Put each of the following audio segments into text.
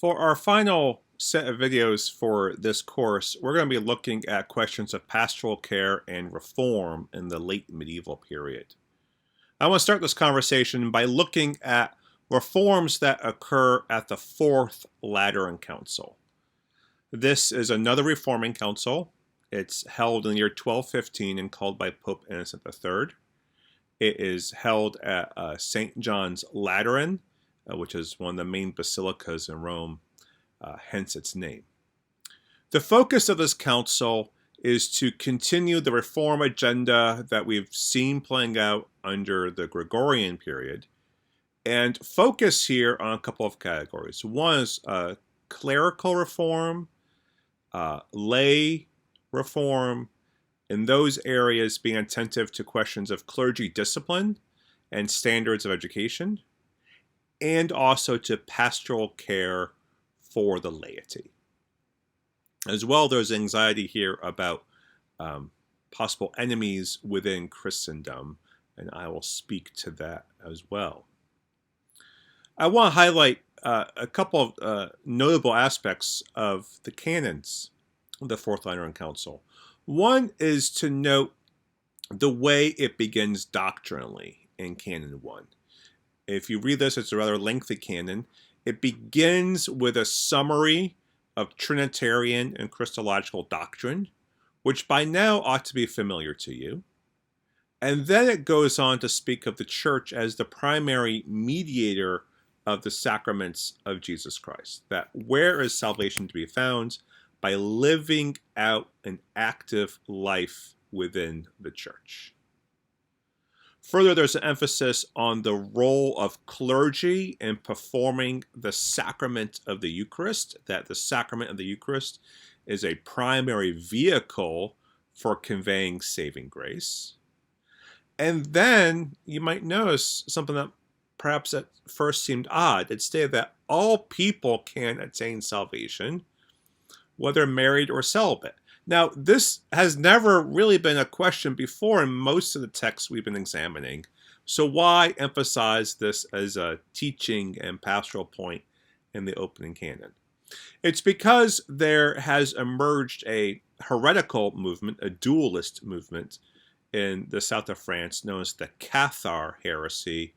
For our final set of videos for this course, we're going to be looking at questions of pastoral care and reform in the late medieval period. I want to start this conversation by looking at reforms that occur at the Fourth Lateran Council. This is another reforming council. It's held in the year 1215 and called by Pope Innocent III. It is held at St. John's Lateran, which is one of the main basilicas in Rome, hence its name. The focus of this council is to continue the reform agenda that we've seen playing out under the Gregorian period, and focus here on a couple of categories. One is clerical reform, lay reform, in those areas being attentive to questions of clergy discipline and standards of education, and also to pastoral care for the laity. As well, there's anxiety here about possible enemies within Christendom, and I will speak to that as well. I want to highlight a couple of notable aspects of the canons of the Fourth Lateran Council. One is to note the way it begins doctrinally in Canon 1. If you read this, it's a rather lengthy canon. It begins with a summary of Trinitarian and Christological doctrine, which by now ought to be familiar to you. And then it goes on to speak of the Church as the primary mediator of the sacraments of Jesus Christ. That where is salvation to be found? By living out an active life within the Church. Further, there's an emphasis on the role of clergy in performing the sacrament of the Eucharist, that the sacrament of the Eucharist is a primary vehicle for conveying saving grace. And then you might notice something that perhaps at first seemed odd. It stated that all people can attain salvation, whether married or celibate. Now, this has never really been a question before in most of the texts we've been examining. So why emphasize this as a teaching and pastoral point in the opening canon? It's because there has emerged a heretical movement, a dualist movement in the south of France known as the Cathar heresy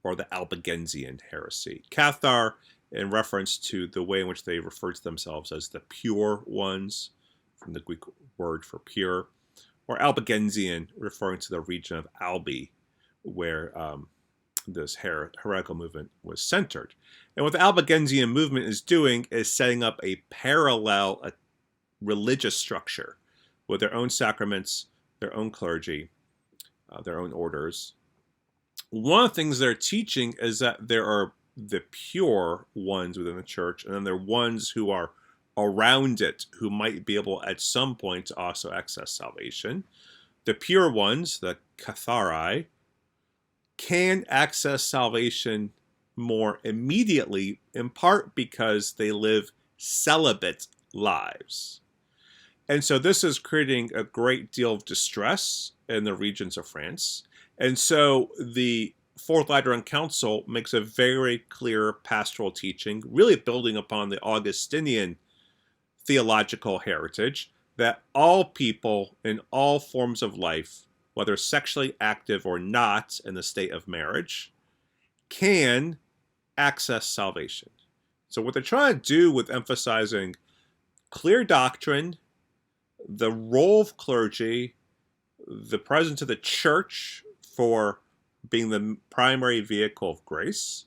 or the Albigensian heresy. Cathar in reference to the way in which they refer to themselves as the pure ones, from the Greek word for pure, or Albigensian, referring to the region of Albi, where this heretical movement was centered. And what the Albigensian movement is doing is setting up a parallel religious structure with their own sacraments, their own clergy, their own orders. One of the things they're teaching is that there are the pure ones within the Church, and then there are ones who are around it who might be able at some point to also access salvation. The pure ones, the Catharai, can access salvation more immediately, in part because they live celibate lives. And so this is creating a great deal of distress in the regions of France. And so the Fourth Lateran Council makes a very clear pastoral teaching, really building upon the Augustinian theological heritage, that all people in all forms of life, whether sexually active or not in the state of marriage, can access salvation. So what they're trying to do with emphasizing clear doctrine, the role of clergy, the presence of the Church for being the primary vehicle of grace,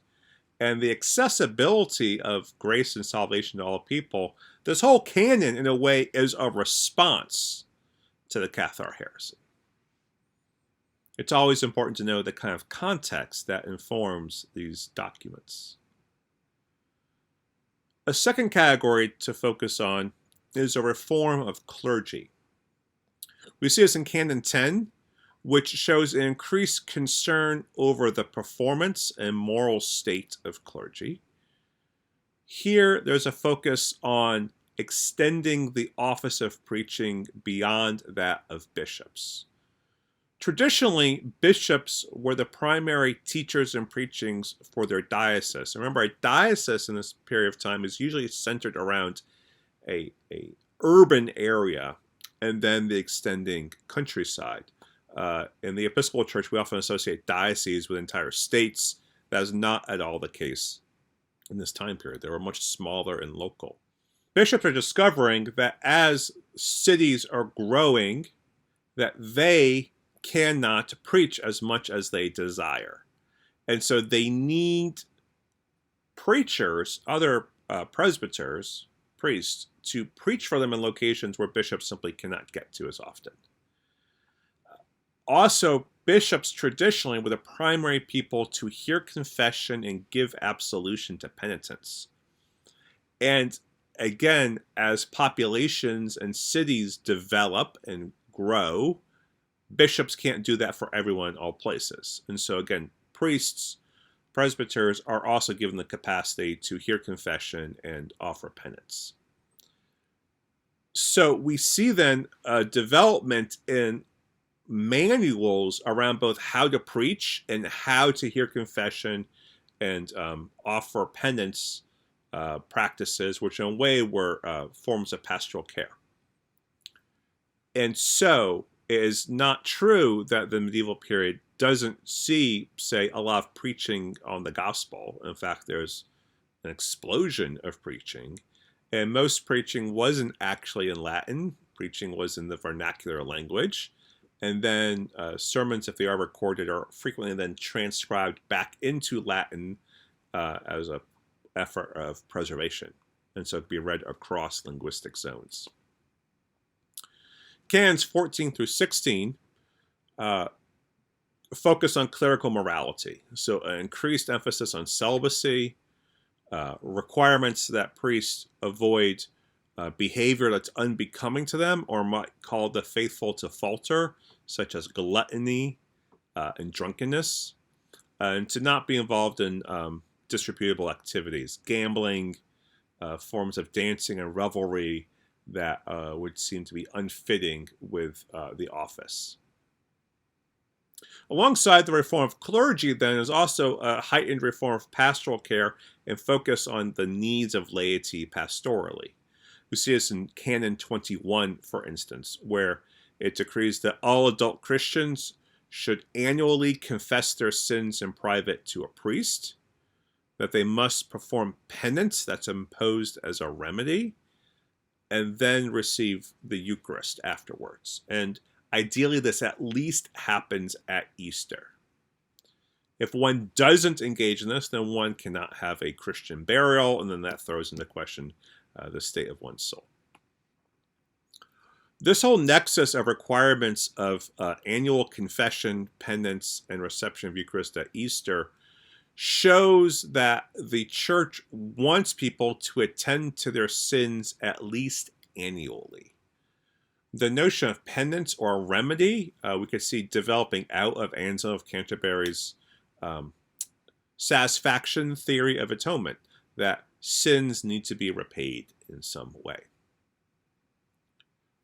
and the accessibility of grace and salvation to all people, this whole canon, in a way, is a response to the Cathar heresy. It's always important to know the kind of context that informs these documents. A second category to focus on is a reform of clergy. We see this in Canon 10, which shows an increased concern over the performance and moral state of clergy. Here, there's a focus on extending the office of preaching beyond that of bishops, Traditionally, bishops were the primary teachers and preachings for their diocese. Remember, a diocese in this period of time is usually centered around a urban area and then the extending countryside. In the Episcopal Church, we often associate dioceses with entire states. That is not at all the case in this time period. They were much smaller and local. Bishops are discovering that as cities are growing, that they cannot preach as much as they desire. And so they need preachers, other presbyters, priests, to preach for them in locations where bishops simply cannot get to as often. Also, bishops traditionally were the primary people to hear confession and give absolution to penitents. And again, as populations and cities develop and grow, bishops can't do that for everyone in all places. And so again, priests, presbyters are also given the capacity to hear confession and offer penance. So we see then a development in manuals around both how to preach and how to hear confession and offer penance practices, which in a way were forms of pastoral care. And so it is not true that the medieval period doesn't see, say, a lot of preaching on the gospel. In fact, there's an explosion of preaching. And most preaching wasn't actually in Latin. Preaching was in the vernacular language. And then sermons, if they are recorded, are frequently then transcribed back into Latin as an effort of preservation. And so it could be read across linguistic zones. Canons 14 through 16 focus on clerical morality. So an increased emphasis on celibacy, requirements that priests avoid behavior that's unbecoming to them or might call the faithful to falter, such as gluttony and drunkenness, and to not be involved in disreputable activities, gambling, forms of dancing and revelry that would seem to be unfitting with the office. Alongside the reform of clergy, then, is also a heightened reform of pastoral care and focus on the needs of laity pastorally. We see this in Canon 21, for instance, where it decrees that all adult Christians should annually confess their sins in private to a priest, that they must perform penance that's imposed as a remedy, and then receive the Eucharist afterwards. And ideally, this at least happens at Easter. If one doesn't engage in this, then one cannot have a Christian burial, and then that throws into question the state of one's soul. This whole nexus of requirements of annual confession, penance, and reception of Eucharist at Easter shows that the Church wants people to attend to their sins at least annually. The notion of penance or remedy, we could see developing out of Anselm of Canterbury's satisfaction theory of atonement, that sins need to be repaid in some way.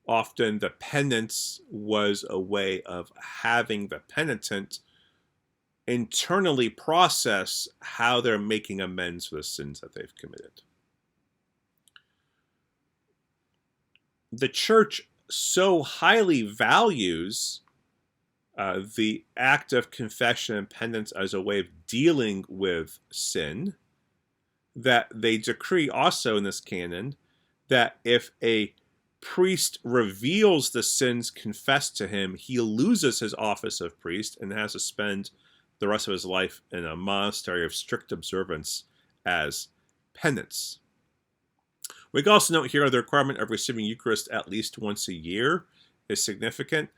Often the penance was a way of having the penitent internally process how they're making amends for the sins that they've committed. The Church so highly values the act of confession and penance as a way of dealing with sin that they decree also in this canon that if a priest reveals the sins confessed to him, he loses his office of priest and has to spend the rest of his life in a monastery of strict observance as penance. We can also note here the requirement of receiving Eucharist at least once a year is significant.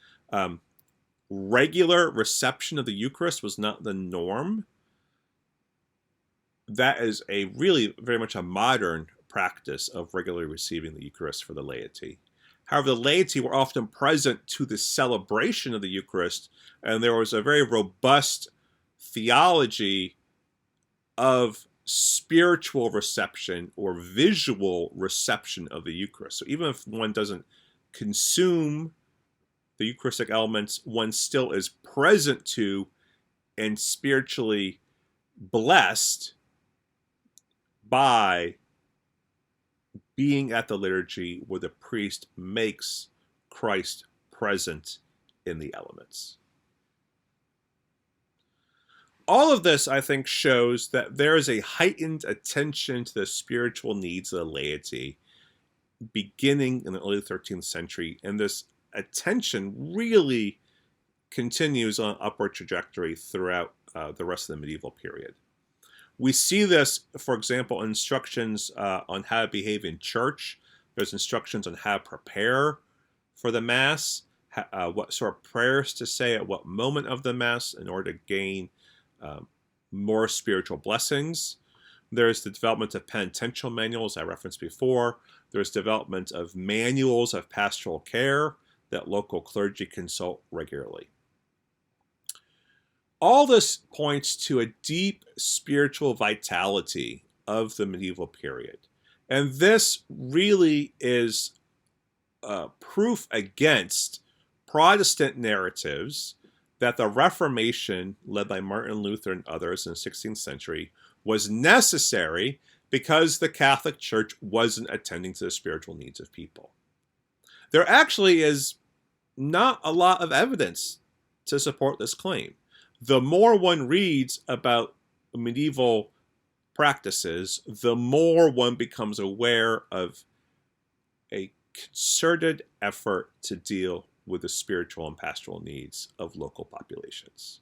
Regular reception of the Eucharist was not the norm. That is a really very much a modern practice of regularly receiving the Eucharist for the laity. However, the laity were often present to the celebration of the Eucharist, and there was a very robust theology of spiritual reception or visual reception of the Eucharist. So even if one doesn't consume the Eucharistic elements one still is present to and spiritually blessed by being at the liturgy where the priest makes Christ present in the elements. All of this, I think, shows that there is a heightened attention to the spiritual needs of the laity beginning in the early 13th century, and this attention really continues on an upward trajectory throughout the rest of the medieval period. We see this, for example, in instructions on how to behave in church. There's instructions on how to prepare for the Mass, what sort of prayers to say at what moment of the Mass in order to gain more spiritual blessings. There's the development of penitential manuals I referenced before. There's development of manuals of pastoral care that local clergy consult regularly. All this points to a deep spiritual vitality of the medieval period. And this really is proof against Protestant narratives that the Reformation, led by Martin Luther and others in the 16th century, was necessary because the Catholic Church wasn't attending to the spiritual needs of people. There actually is not a lot of evidence to support this claim. The more one reads about medieval practices, the more one becomes aware of a concerted effort to deal with the spiritual and pastoral needs of local populations.